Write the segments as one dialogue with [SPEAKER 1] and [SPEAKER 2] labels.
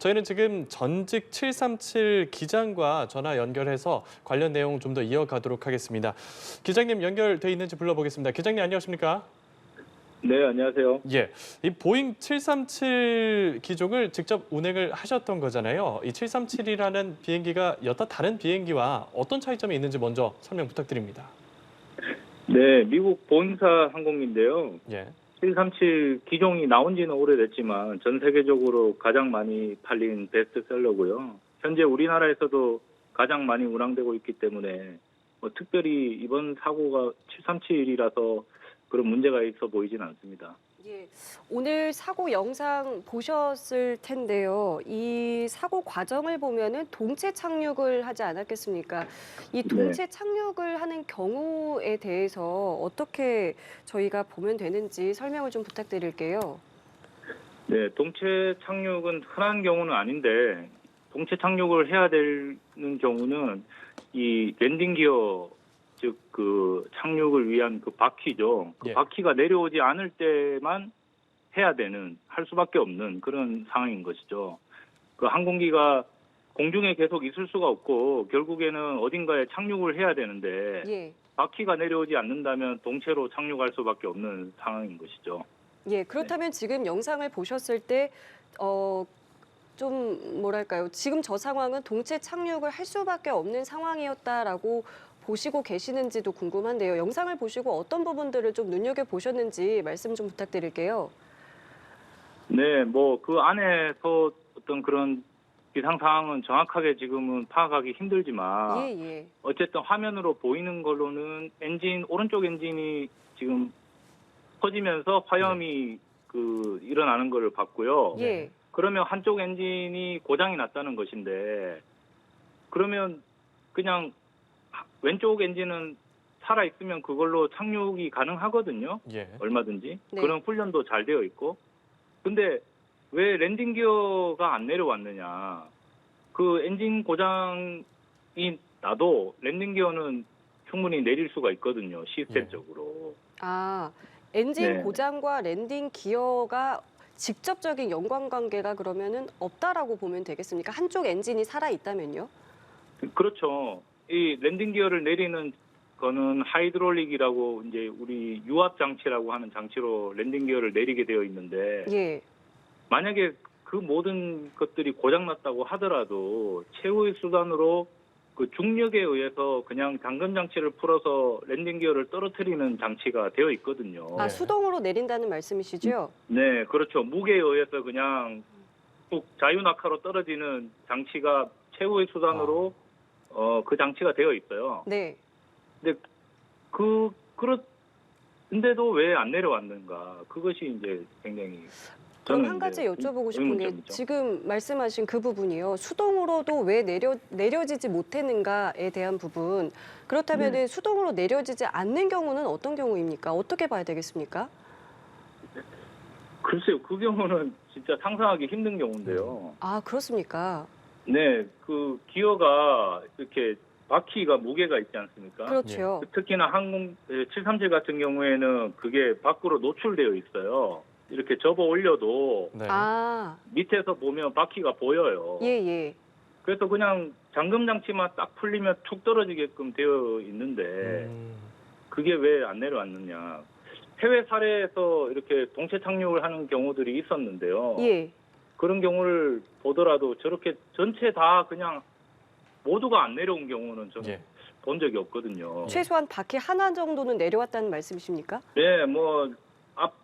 [SPEAKER 1] 저희는 지금 전직 737 기장과 전화 연결해서 관련 내용 좀 더 이어가도록 하겠습니다. 기장님 연결돼 있는지 불러보겠습니다. 기장님 안녕하십니까?
[SPEAKER 2] 네, 안녕하세요.
[SPEAKER 1] 예, 이 보잉 737 기종을 직접 운행을 하셨던 거잖아요. 이 737이라는 비행기가 여타 다른 비행기와 어떤 차이점이 있는지 먼저 설명 부탁드립니다.
[SPEAKER 2] 네, 미국 보잉사 항공인데요.
[SPEAKER 1] 예,
[SPEAKER 2] 737 기종이 나온 지는 오래됐지만 전 세계적으로 가장 많이 팔린 베스트셀러고요. 현재 우리나라에서도 가장 많이 운항되고 있기 때문에 특별히 이번 사고가 737이라서 그런 문제가 있어 보이진 않습니다.
[SPEAKER 3] 예, 오늘 사고 영상 보셨을 텐데요. 이 사고 과정을 보면은 동체 착륙을 하지 않았겠습니까? 이 동체 착륙을 하는 경우에 대해서 어떻게 저희가 보면 되는지 설명을 좀 부탁드릴게요.
[SPEAKER 2] 네, 동체 착륙은 흔한 경우는 아닌데 동체 착륙을 해야 되는 경우는 이 랜딩 기어 즉 그 착륙을 위한 그 바퀴죠. 그
[SPEAKER 1] 예.
[SPEAKER 2] 바퀴가 내려오지 않을 때만 해야 되는 할 수밖에 없는 그런 상황인 것이죠. 그 항공기가 공중에 계속 있을 수가 없고 결국에는 어딘가에 착륙을 해야 되는데
[SPEAKER 3] 예,
[SPEAKER 2] 바퀴가 내려오지 않는다면 동체로 착륙할 수밖에 없는 상황인 것이죠.
[SPEAKER 3] 예, 그렇다면 지금 영상을 보셨을 때, 좀 뭐랄까요? 지금 저 상황은 동체 착륙을 할 수밖에 없는 상황이었다라고 보시고 계시는지도 궁금한데요. 영상을 보시고 어떤 부분들을 좀 눈여겨 보셨는지 말씀 좀 부탁드릴게요.
[SPEAKER 2] 네, 뭐 그 안에서 어떤 그런 기상 상황은 정확하게 지금은 파악하기 힘들지만
[SPEAKER 3] 예, 예,
[SPEAKER 2] 어쨌든 화면으로 보이는 걸로는 오른쪽 엔진이 지금 터지면서 화염이 그 일어나는 걸 봤고요.
[SPEAKER 3] 예.
[SPEAKER 2] 그러면 한쪽 엔진이 고장이 났다는 것인데 그러면 그냥 왼쪽 엔진은 살아 있으면 그걸로 착륙이 가능하거든요.
[SPEAKER 1] 예.
[SPEAKER 2] 얼마든지.
[SPEAKER 3] 네.
[SPEAKER 2] 그런 훈련도 잘 되어 있고. 근데 왜 랜딩 기어가 안 내려왔느냐? 그 엔진 고장이 나도 랜딩 기어는 충분히 내릴 수가 있거든요. 시스템적으로.
[SPEAKER 3] 아, 엔진
[SPEAKER 2] 네.
[SPEAKER 3] 고장과 랜딩 기어가 직접적인 연관관계가 그러면은 없다라고 보면 되겠습니까? 한쪽 엔진이 살아 있다면요?
[SPEAKER 2] 그렇죠. 이 랜딩 기어를 내리는 거는 하이드롤릭이라고 이제 우리 유압 장치라고 하는 장치로 랜딩 기어를 내리게 되어 있는데
[SPEAKER 3] 예,
[SPEAKER 2] 만약에 그 모든 것들이 고장났다고 하더라도 최후의 수단으로 그 중력에 의해서 그냥 잠금 장치를 풀어서 랜딩 기어를 떨어뜨리는 장치가 되어 있거든요.
[SPEAKER 3] 아,
[SPEAKER 1] 네.
[SPEAKER 3] 수동으로 내린다는 말씀이시죠?
[SPEAKER 2] 네, 그렇죠. 무게에 의해서 그냥 뚝 자유낙하로 떨어지는 장치가 최후의 수단으로 그 장치가 되어 있어요.
[SPEAKER 3] 네.
[SPEAKER 2] 근데 그런데도 왜 안 내려왔는가? 그것이 이제 굉장히
[SPEAKER 3] 그럼
[SPEAKER 2] 저는
[SPEAKER 3] 한 가지
[SPEAKER 2] 이제
[SPEAKER 3] 여쭤보고 싶은 게
[SPEAKER 2] 의문점이죠.
[SPEAKER 3] 지금 말씀하신 그 부분이요. 수동으로도 왜 내려지지 못했는가에 대한 부분. 그렇다면 수동으로 내려지지 않는 경우는 어떤 경우입니까? 어떻게 봐야 되겠습니까?
[SPEAKER 2] 글쎄요, 그 경우는 진짜 상상하기 힘든 경우인데요.
[SPEAKER 3] 아, 그렇습니까?
[SPEAKER 2] 네, 그 기어가 이렇게 바퀴가 무게가 있지 않습니까?
[SPEAKER 3] 그렇죠.
[SPEAKER 2] 특히나 737 같은 경우에는 그게 밖으로 노출되어 있어요. 이렇게 접어 올려도
[SPEAKER 1] 네.
[SPEAKER 3] 아,
[SPEAKER 2] 밑에서 보면 바퀴가 보여요.
[SPEAKER 3] 예, 예.
[SPEAKER 2] 그래서 그냥 잠금 장치만 딱 풀리면 툭 떨어지게끔 되어 있는데 그게 왜 안 내려왔느냐. 해외 사례에서 이렇게 동체 착륙을 하는 경우들이 있었는데요.
[SPEAKER 3] 예.
[SPEAKER 2] 그런 경우를 보더라도 저렇게 전체 다 그냥 모두가 안 내려온 경우는 저는
[SPEAKER 1] 예.
[SPEAKER 2] 본 적이 없거든요.
[SPEAKER 3] 최소한 바퀴 하나 정도는 내려왔다는 말씀이십니까?
[SPEAKER 2] 네, 뭐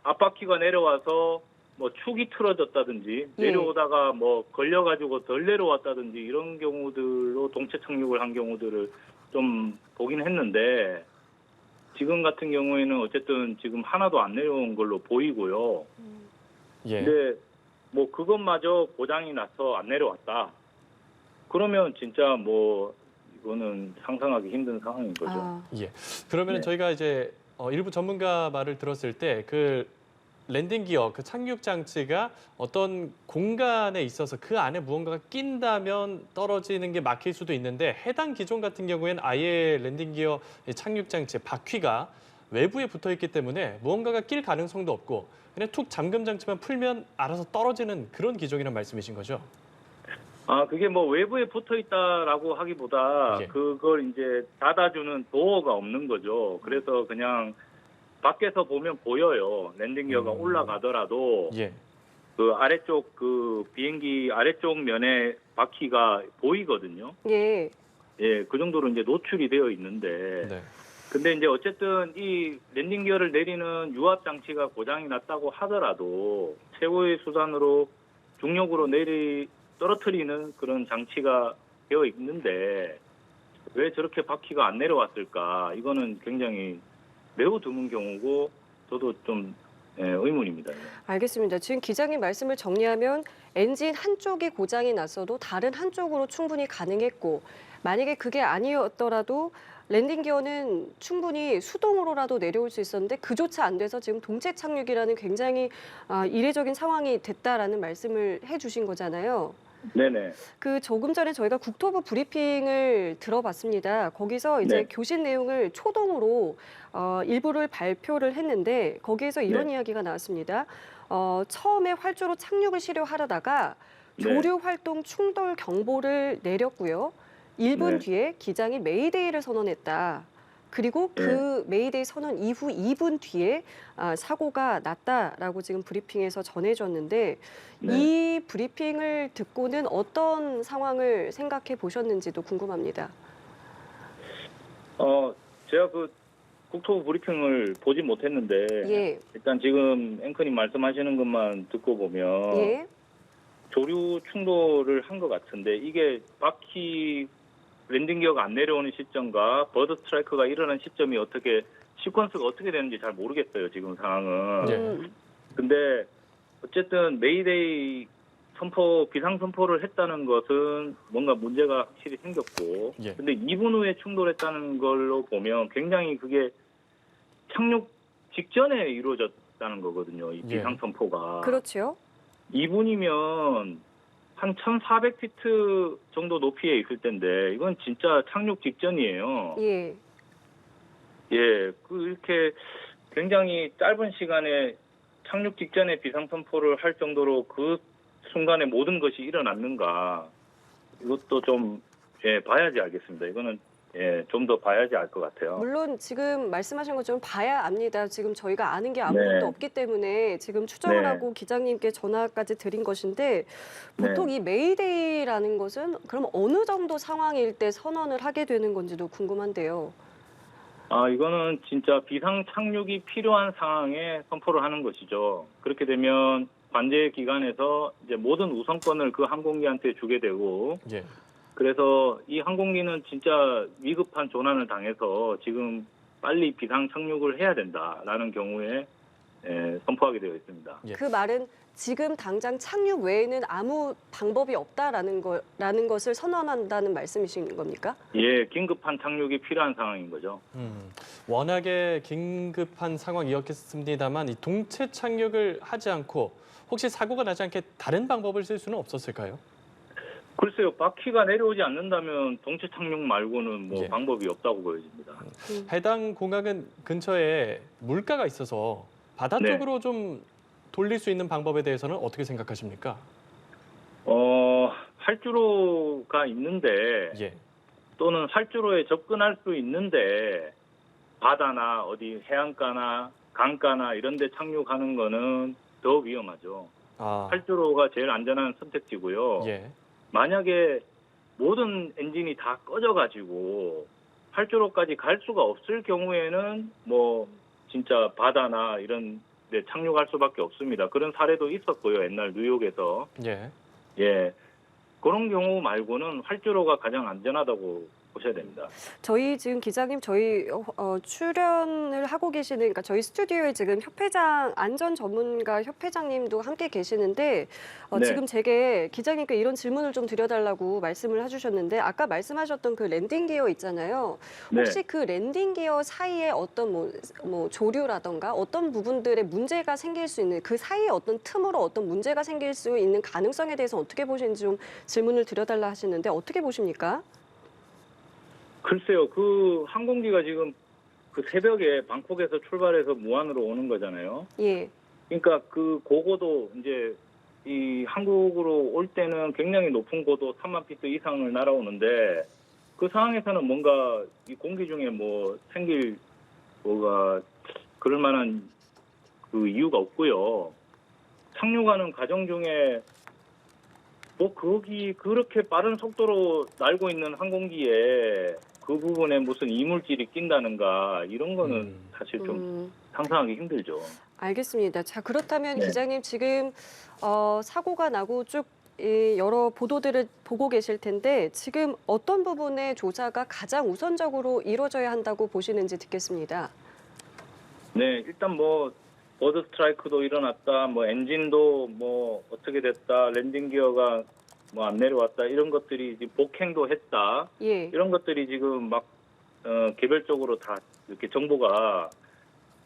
[SPEAKER 2] 앞바퀴가 내려와서 뭐 축이 틀어졌다든지
[SPEAKER 3] 예.
[SPEAKER 2] 내려오다가 뭐 걸려가지고 덜 내려왔다든지 이런 경우들로 동체 착륙을 한 경우들을 좀 보긴 했는데 지금 같은 경우에는 어쨌든 지금 하나도 안 내려온 걸로 보이고요.
[SPEAKER 1] 예.
[SPEAKER 2] 근데 뭐 그것마저 고장이 나서 안 내려왔다. 그러면 진짜 뭐 이거는 상상하기 힘든 상황인 거죠.
[SPEAKER 3] 아,
[SPEAKER 1] 예. 그러면
[SPEAKER 2] 네.
[SPEAKER 1] 저희가 이제 일부 전문가 말을 들었을 때 그 랜딩 기어, 그 착륙 장치가 어떤 공간에 있어서 그 안에 무언가가 낀다면 떨어지는 게 막힐 수도 있는데 해당 기종 같은 경우에는 아예 랜딩 기어 착륙 장치 바퀴가 외부에 붙어 있기 때문에 무언가가 낄 가능성도 없고 그냥 툭 잠금 장치만 풀면 알아서 떨어지는 그런 기종이란 말씀이신 거죠?
[SPEAKER 2] 그게 뭐 외부에 붙어 있다라고 하기보다
[SPEAKER 1] 예.
[SPEAKER 2] 그걸 이제 닫아주는 도어가 없는 거죠. 그래서 그냥 밖에서 보면 보여요. 랜딩 기어가 올라가더라도
[SPEAKER 1] 예.
[SPEAKER 2] 그 아래쪽 그 비행기 아래쪽 면에 바퀴가 보이거든요.
[SPEAKER 3] 예.
[SPEAKER 2] 예, 그 정도로 이제 노출이 되어 있는데.
[SPEAKER 1] 네.
[SPEAKER 2] 근데 이제 어쨌든 이 랜딩 기어를 내리는 유압 장치가 고장이 났다고 하더라도 최고의 수단으로 중력으로 떨어뜨리는 그런 장치가 되어 있는데 왜 저렇게 바퀴가 안 내려왔을까? 이거는 굉장히 매우 드문 경우고 저도 좀 의문입니다.
[SPEAKER 3] 알겠습니다. 지금 기장님 말씀을 정리하면 엔진 한쪽이 고장이 났어도 다른 한쪽으로 충분히 가능했고 만약에 그게 아니었더라도 랜딩 기어는 충분히 수동으로라도 내려올 수 있었는데 그조차 안 돼서 지금 동체 착륙이라는 굉장히 이례적인 상황이 됐다라는 말씀을 해주신 거잖아요.
[SPEAKER 2] 네네.
[SPEAKER 3] 그 조금 전에 저희가 국토부 브리핑을 들어봤습니다. 거기서 이제
[SPEAKER 2] 네.
[SPEAKER 3] 교신 내용을 초동으로 일부를 발표를 했는데 거기에서 이런
[SPEAKER 2] 네.
[SPEAKER 3] 이야기가 나왔습니다. 처음에 활주로 착륙을 시료하려다가
[SPEAKER 2] 네.
[SPEAKER 3] 조류 활동 충돌 경보를 내렸고요. 1분
[SPEAKER 2] 네.
[SPEAKER 3] 뒤에 기장이 메이데이를 선언했다. 그리고 그 메이데이 선언 이후 2분 뒤에 사고가 났다라고 지금 브리핑에서 전해졌는데
[SPEAKER 2] 네.
[SPEAKER 3] 이 브리핑을 듣고는 어떤 상황을 생각해 보셨는지도 궁금합니다.
[SPEAKER 2] 제가 그 국토부 브리핑을 보지 못했는데
[SPEAKER 3] 예,
[SPEAKER 2] 일단 지금 앵커님 말씀하시는 것만 듣고 보면
[SPEAKER 3] 예,
[SPEAKER 2] 조류 충돌을 한 것 같은데 이게 바퀴 랜딩 기어가 안 내려오는 시점과 버드 스트라이크가 일어난 시점이 어떻게 시퀀스가 어떻게 되는지 잘 모르겠어요. 지금 상황은.
[SPEAKER 1] 네.
[SPEAKER 2] 근데 어쨌든 메이데이 선포 비상 선포를 했다는 것은 뭔가 문제가 확실히 생겼고
[SPEAKER 1] 예.
[SPEAKER 2] 근데 2분 후에 충돌했다는 걸로 보면 굉장히 그게 착륙 직전에 이루어졌다는 거거든요. 이
[SPEAKER 1] 예.
[SPEAKER 2] 비상 선포가.
[SPEAKER 3] 그렇죠.
[SPEAKER 2] 2분이면 한 1,400피트 정도 높이에 있을 텐데 이건 진짜 착륙 직전이에요.
[SPEAKER 3] 예,
[SPEAKER 2] 예, 이렇게 굉장히 짧은 시간에 착륙 직전에 비상 선포를 할 정도로 그 순간에 모든 것이 일어났는가 이것도 좀 봐야지 알겠습니다. 이거는 좀 더 봐야지 알 것 같아요.
[SPEAKER 3] 물론 지금 말씀하신 것처럼 봐야 압니다. 지금 저희가 아는 게 아무것도
[SPEAKER 2] 네.
[SPEAKER 3] 없기 때문에 지금 추정을
[SPEAKER 2] 네.
[SPEAKER 3] 하고 기장님께 전화까지 드린 것인데 보통 이 메이데이라는 것은 그럼 어느 정도 상황일 때 선언을 하게 되는 건지도 궁금한데요.
[SPEAKER 2] 이거는 진짜 비상 착륙이 필요한 상황에 선포를 하는 것이죠. 그렇게 되면 관제 기관에서 이제 모든 우선권을 그 항공기한테 주게 되고
[SPEAKER 1] 예.
[SPEAKER 2] 그래서 이 항공기는 진짜 위급한 조난을 당해서 지금 빨리 비상 착륙을 해야 된다라는 경우에 선포하게 되어 있습니다.
[SPEAKER 1] 예.
[SPEAKER 3] 그 말은 지금 당장 착륙 외에는 아무 방법이 없다라는 것을 선언한다는 말씀이신 겁니까?
[SPEAKER 2] 예, 긴급한 착륙이 필요한 상황인 거죠.
[SPEAKER 1] 워낙에 긴급한 상황이었겠습니다만 이 동체 착륙을 하지 않고 혹시 사고가 나지 않게 다른 방법을 쓸 수는 없었을까요?
[SPEAKER 2] 글쎄요, 바퀴가 내려오지 않는다면 동체 착륙 말고는 뭐
[SPEAKER 1] 예.
[SPEAKER 2] 방법이 없다고 보여집니다.
[SPEAKER 1] 해당 공항은 근처에 물가가 있어서 바다
[SPEAKER 2] 네.
[SPEAKER 1] 쪽으로 좀 돌릴 수 있는 방법에 대해서는 어떻게 생각하십니까?
[SPEAKER 2] 활주로가 있는데
[SPEAKER 1] 예.
[SPEAKER 2] 또는 활주로에 접근할 수 있는데 바다나 어디 해안가나 강가나 이런 데 착륙하는 거는 더 위험하죠. 활주로가 제일 안전한 선택지고요.
[SPEAKER 1] 예.
[SPEAKER 2] 만약에 모든 엔진이 다 꺼져가지고 활주로까지 갈 수가 없을 경우에는 뭐 진짜 바다나 이런 데 착륙할 수밖에 없습니다. 그런 사례도 있었고요. 옛날 뉴욕에서.
[SPEAKER 1] 예.
[SPEAKER 2] 예. 그런 경우 말고는 활주로가 가장 안전하다고 보셔야 됩니다.
[SPEAKER 3] 저희 지금 기자님 저희 출연을 하고 계시는 그러니까 저희 스튜디오에 지금 협회장 안전 전문가 협회장님도 함께 계시는데
[SPEAKER 2] 네.
[SPEAKER 3] 지금 제게 기자님께 이런 질문을 좀 드려달라고 말씀을 해주셨는데 아까 말씀하셨던 그 랜딩 기어 있잖아요. 혹시 그 랜딩 기어 사이에 어떤 뭐 조류라던가 어떤 부분들의 문제가 생길 수 있는 그 사이에 어떤 틈으로 어떤 문제가 생길 수 있는 가능성에 대해서 어떻게 보시는지 좀 질문을 드려달라 하시는데 어떻게 보십니까?
[SPEAKER 2] 글쎄요, 그 항공기가 지금 그 새벽에 방콕에서 출발해서 무안으로 오는 거잖아요.
[SPEAKER 3] 예.
[SPEAKER 2] 그러니까 그 고고도 이제 이 한국으로 올 때는 굉장히 높은 고도 3만 피트 이상을 날아오는데 그 상황에서는 뭔가 이 공기 중에 뭐 생길 뭐가 그럴 만한 그 이유가 없고요. 착륙하는 과정 중에 뭐 거기 그렇게 빠른 속도로 날고 있는 항공기에 그 부분에 무슨 이물질이 낀다는가 이런 거는 사실 좀 상상하기 힘들죠.
[SPEAKER 3] 알겠습니다. 자, 그렇다면
[SPEAKER 2] 네.
[SPEAKER 3] 기자님 지금 사고가 나고 쭉 여러 보도들을 보고 계실 텐데 지금 어떤 부분의 조사가 가장 우선적으로 이루어져야 한다고 보시는지 듣겠습니다.
[SPEAKER 2] 네, 일단 뭐 버드 스트라이크도 일어났다, 뭐 엔진도 뭐 어떻게 됐다, 랜딩 기어가 뭐 안 내려왔다 이런 것들이 지금 복행도 했다
[SPEAKER 3] 예.
[SPEAKER 2] 이런 것들이 지금 막 개별적으로 다 이렇게 정보가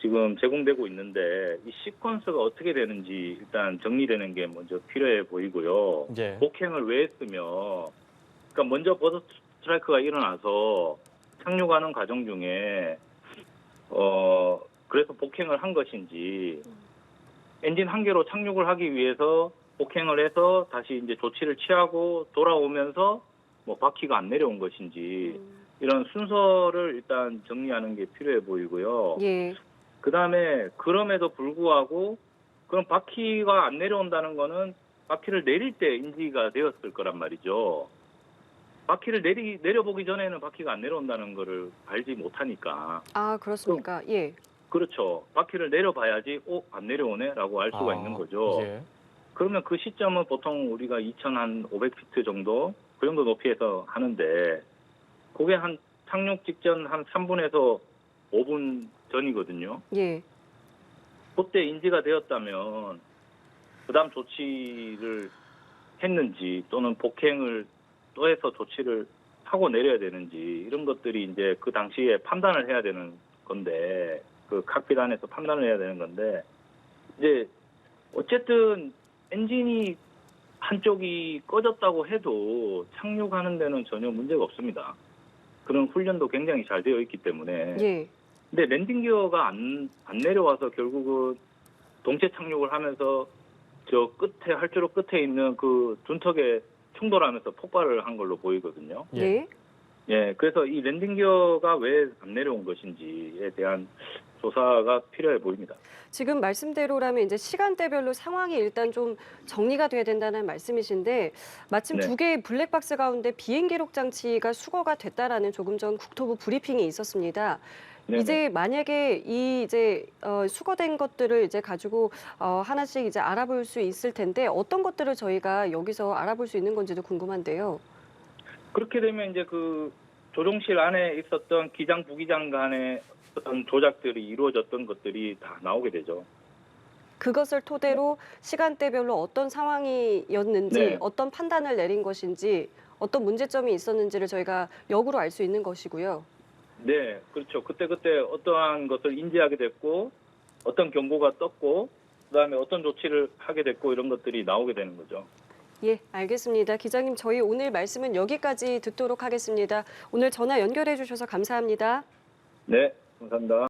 [SPEAKER 2] 지금 제공되고 있는데 이 시퀀스가 어떻게 되는지 일단 정리되는 게 먼저 필요해 보이고요.
[SPEAKER 1] 예.
[SPEAKER 2] 복행을 왜 했으며, 그러니까 먼저 버드 스트라이크가 일어나서 착륙하는 과정 중에 그래서 복행을 한 것인지 엔진 한 개로 착륙을 하기 위해서 복행을 해서 다시 이제 조치를 취하고 돌아오면서 뭐 바퀴가 안 내려온 것인지 이런 순서를 일단 정리하는 게 필요해 보이고요.
[SPEAKER 3] 예.
[SPEAKER 2] 그다음에 그럼에도 불구하고 그럼 바퀴가 안 내려온다는 거는 바퀴를 내릴 때 인지가 되었을 거란 말이죠. 바퀴를 내려보기 전에는 바퀴가 안 내려온다는 거를 알지 못하니까.
[SPEAKER 3] 아, 그렇습니까? 예.
[SPEAKER 2] 그렇죠. 바퀴를 내려봐야지, 안 내려오네? 라고 알 수가 있는 거죠.
[SPEAKER 1] 예.
[SPEAKER 2] 그러면 그 시점은 보통 우리가 2,500피트 정도, 그 정도 높이에서 하는데, 그게 한 착륙 직전 한 3분에서 5분 전이거든요.
[SPEAKER 3] 예.
[SPEAKER 2] 그때 인지가 되었다면, 그 다음 조치를 했는지, 또는 복행을 또 해서 조치를 하고 내려야 되는지, 이런 것들이 이제 그 당시에 판단을 해야 되는 건데, 그 칵핏 안에서 판단을 해야 되는 건데, 이제 어쨌든 엔진이 한쪽이 꺼졌다고 해도 착륙하는 데는 전혀 문제가 없습니다. 그런 훈련도 굉장히 잘 되어 있기 때문에.
[SPEAKER 3] 예.
[SPEAKER 2] 근데 랜딩 기어가 안 내려와서 결국은 동체 착륙을 하면서 저 끝에 활주로 끝에 있는 그 둔턱에 충돌하면서 폭발을 한 걸로 보이거든요.
[SPEAKER 1] 예.
[SPEAKER 3] 예.
[SPEAKER 2] 예, 그래서 이 랜딩 기어가 왜 안 내려온 것인지에 대한 조사가 필요해 보입니다.
[SPEAKER 3] 지금 말씀대로라면 이제 시간대별로 상황이 일단 좀 정리가 돼야 된다는 말씀이신데 마침
[SPEAKER 2] 네.
[SPEAKER 3] 두 개의 블랙박스 가운데 비행 기록 장치가 수거가 됐다라는 조금 전 국토부 브리핑이 있었습니다.
[SPEAKER 2] 네네.
[SPEAKER 3] 이제 만약에 이 이제 수거된 것들을 이제 가지고 하나씩 이제 알아볼 수 있을 텐데 어떤 것들을 저희가 여기서 알아볼 수 있는 건지도 궁금한데요.
[SPEAKER 2] 그렇게 되면 이제 그 조종실 안에 있었던 기장 부기장 간의 어떤 조작들이 이루어졌던 것들이 다 나오게 되죠.
[SPEAKER 3] 그것을 토대로 시간대별로 어떤 상황이었는지
[SPEAKER 2] 네.
[SPEAKER 3] 어떤 판단을 내린 것인지 어떤 문제점이 있었는지를 저희가 역으로 알 수 있는 것이고요.
[SPEAKER 2] 네, 그렇죠. 그때그때 어떠한 것을 인지하게 됐고, 어떤 경고가 떴고, 그다음에 어떤 조치를 하게 됐고, 이런 것들이 나오게 되는 거죠.
[SPEAKER 3] 예, 알겠습니다. 기자님, 저희 오늘 말씀은 여기까지 듣도록 하겠습니다. 오늘 전화 연결해 주셔서 감사합니다.
[SPEAKER 2] 네, 감사합니다.